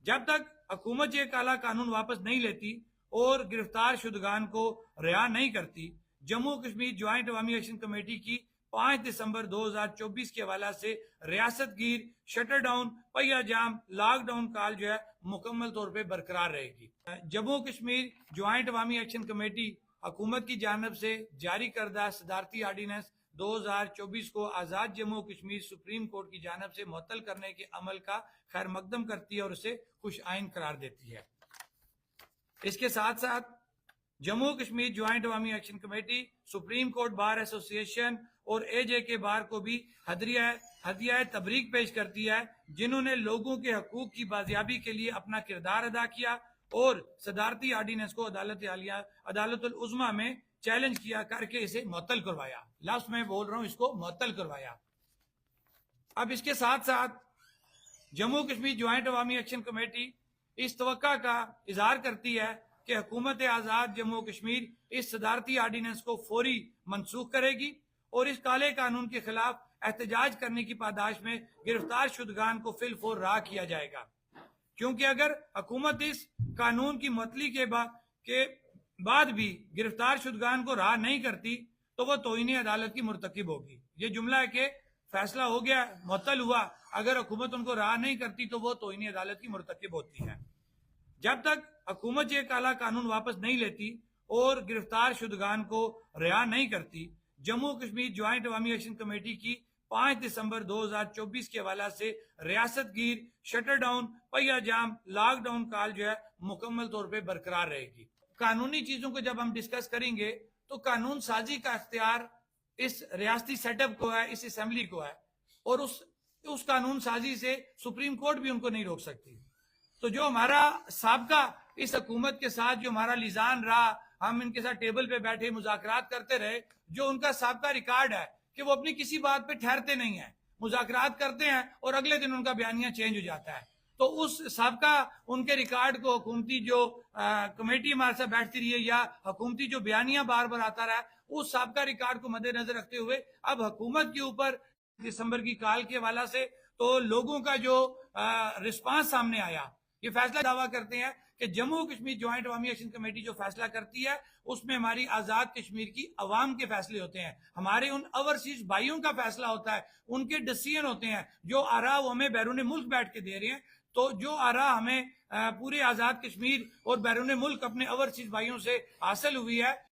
جب تک حکومت یہ کالا قانون واپس نہیں لیتی اور گرفتار شدگان کو رہا نہیں کرتی، جموں کشمیر جوائنٹ عوامی ایکشن کمیٹی کی 5 دسمبر 2024 کے حوالہ سے ریاست گیر شٹر ڈاؤن پہیا جام لاک ڈاؤن کال جو ہے مکمل طور پہ برقرار رہے گی۔ جموں کشمیر جوائنٹ عوامی ایکشن کمیٹی حکومت کی جانب سے جاری کردہ صدارتی آرڈیننس 2024 کو آزاد جموں کشمیر سپریم کورٹ کی جانب سے معطل کرنے کے عمل کا خیر مقدم کرتی ہے اور اسے خوش آئین قرار دیتی ہے۔ اس کے ساتھ ساتھ جموں کشمیر جوائنٹ عوامی action committee supreme court bar ایسوسی ایشن اور اے جے کے بار کو بھی ہدیہ تبریک پیش کرتی ہے، جنہوں نے لوگوں کے حقوق کی بازیابی کے لیے اپنا کردار ادا کیا اور صدارتی آرڈیننس کو عدالت العظمیٰ میں چیلنج کیا کر کے اسے معطل کروایا۔ لفظ میں بول رہا ہوں، اس کو معطل کروایا۔ اب اس کے ساتھ ساتھ جموں کشمیر جوائنٹ عوامی ایکشن کمیٹی اس توقع کا اظہار کرتی ہے کہ حکومت آزاد جموں کشمیر اس صدارتی آرڈیننس کو فوری منسوخ کرے گی اور اس کالے قانون کے خلاف احتجاج کرنے کی پاداش میں گرفتار شدگان کو فی الفور رہا کیا جائے گا، کیونکہ اگر حکومت اس قانون کی معطلی کے بعد بھی گرفتار شدگان کو رہا نہیں کرتی تو وہ توہین عدالت کی مرتکب ہوگی۔ یہ جملہ ہے کہ فیصلہ ہو گیا، معطل ہوا، اگر حکومت ان کو رہا نہیں کرتی تو وہ توہین عدالت کی مرتکب ہوتی ہے۔ جب تک حکومت یہ کالا قانون واپس نہیں لیتی اور گرفتار شدگان کو رہا نہیں کرتی، جموں کشمیر جوائنٹ عوامی ایکشن کمیٹی کی 5 دسمبر 2024 کے حوالہ سے ریاست گیر شٹر ڈاؤن پہیا جام لاک ڈاؤن کال جو ہے مکمل طور پہ برقرار رہے گی۔ قانونی چیزوں کو جب ہم ڈسکس کریں گے تو قانون سازی کا اختیار اس ریاستی سیٹ اپ کو ہے، اس اسمبلی کو ہے، اور اس قانون سازی سے سپریم کورٹ بھی ان کو نہیں روک سکتی۔ تو جو ہمارا سابقہ اس حکومت کے ساتھ جو ہمارا لیزان رہا، ہم ان کے ساتھ ٹیبل پہ بیٹھے مذاکرات کرتے رہے، جو ان کا سابقہ ریکارڈ ہے کہ وہ اپنی کسی بات پہ ٹھہرتے نہیں ہیں، مذاکرات کرتے ہیں اور اگلے دن ان کا بیانیہ چینج ہو جاتا ہے۔ تو اس سابقہ ان کے ریکارڈ کو حکومتی جو کمیٹی ہمارے ساتھ بیٹھتی رہی ہے یا حکومتی جو بیانیہ بار بار آتا رہا، اس سابقہ ریکارڈ کو مد نظر رکھتے ہوئے اب حکومت کے اوپر دسمبر کی کال کے حوالہ سے تو لوگوں کا جو رسپانس سامنے آیا، یہ فیصلہ دعویٰ کرتے ہیں کہ جموں کشمیر جوائنٹ عوامی ایکشن کمیٹی جو فیصلہ کرتی ہے اس میں ہماری آزاد کشمیر کی عوام کے فیصلے ہوتے ہیں، ہمارے ان اوورسیز بھائیوں کا فیصلہ ہوتا ہے، ان کے ڈیسیژن ہوتے ہیں، جو آراء وہ ہمیں بیرون ملک بیٹھ کے دے رہے ہیں۔ تو جو آراء ہمیں پورے آزاد کشمیر اور بیرون ملک اپنے اوورسیز بھائیوں سے حاصل ہوئی ہے،